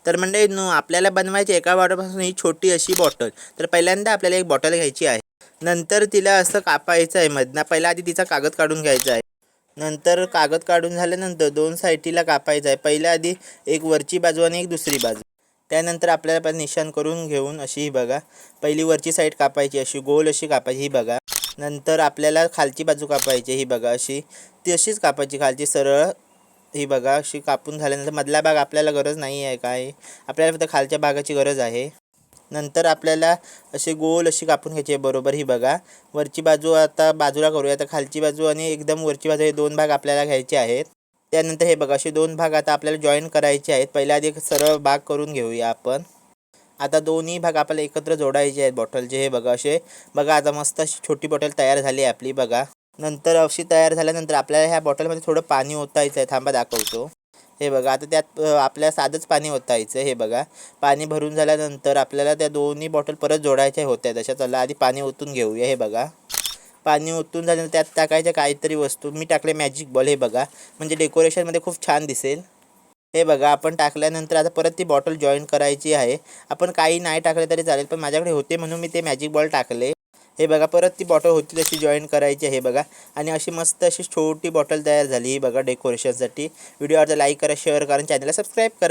तर मंडळींनो, आपल्याला बनवायची एका बॉटलपासून ही छोटी अशी बॉटल. तर पहिल्यांदा आपल्याला एक बॉटल घ्यायची आहे. नंतर तिला असं कापायचं आहे मधनं. पहिला आधी तिचा कागद काढून घ्यायचा आहे. नंतर कागद काढून झाल्यानंतर दोन साईडला कापायचं आहे. पहिल्या आधी एक वरची बाजू आणि एक दुसरी बाजू. त्यानंतर आपल्याला निशाण करून घेऊन अशी ही बघा, पहिली वरची साईड कापायची, अशी गोल अशी कापायची ही बघा. नंतर आपल्याला खालची बाजू कापायची ही बघा, अशी ती अशीच कापायची खालची सरळ ही बघा. अशी कापून झाल्यानंतर मधला भाग आपल्याला गरज नाही आहे काय, आपल्याला फक्त खालच्या भागाची गरज आहे. नंतर आपल्याला अशी गोल अशी कापून घ्यायची आहे बरोबर ही बघा. वरची बाजू आता बाजूला करूया. आता खालची बाजू आणि एकदम वरची बाजू हे दोन भाग आपल्याला घ्यायचे आहेत. त्यानंतर हे बघा, असे दोन भाग आता आपल्याला जॉईन करायचे आहेत. पहिल्या आधी एक सरळ भाग करून घेऊया आपण. आता दोन्ही भाग आपल्याला एकत्र जोडायचे आहेत बॉटलचे. हे बघा असे बघा, आता मस्त अशी छोटी बॉटल तयार झाली आहे आपली बघा. नंतर अशी तयार झाल्यानंतर आपल्याला ह्या बॉटलमध्ये थोडं पाणी ओतायचं आहे. थांबा दाखवतो. हे बघा, आता त्यात आपल्याला साधंच पाणी ओतायचं. हे बघा, पाणी भरून झाल्यानंतर आपल्याला त्या दोन्ही बॉटल परत जोडायच्या होत्या तशा. चला आधी पाणी ओतून घेऊया. हे बघा, पाणी ओतून झाल्यानंतर त्यात टाकायच्या काहीतरी वस्तू. मी टाकले मॅजिक बॉल. हे बघा, म्हणजे डेकोरेशनमध्ये खूप छान दिसेल. हे बघा, आपण टाकल्यानंतर आता परत ती बॉटल जॉईन करायची आहे. आपण काही नाही टाकले तरी चालेल, पण माझ्याकडे होते म्हणून मी ते मॅजिक बॉल टाकले. हे बघा, परत ती बॉटल होती तशी जॉईन करायची आहे. हे बघा, आणि अशी मस्त अशी छोटी बॉटल तयार झाली ही बघा डेकोरेशनसाठी. व्हिडिओ आवडला लाईक करा, शेअर करा, चॅनलला सबस्क्राईब करा.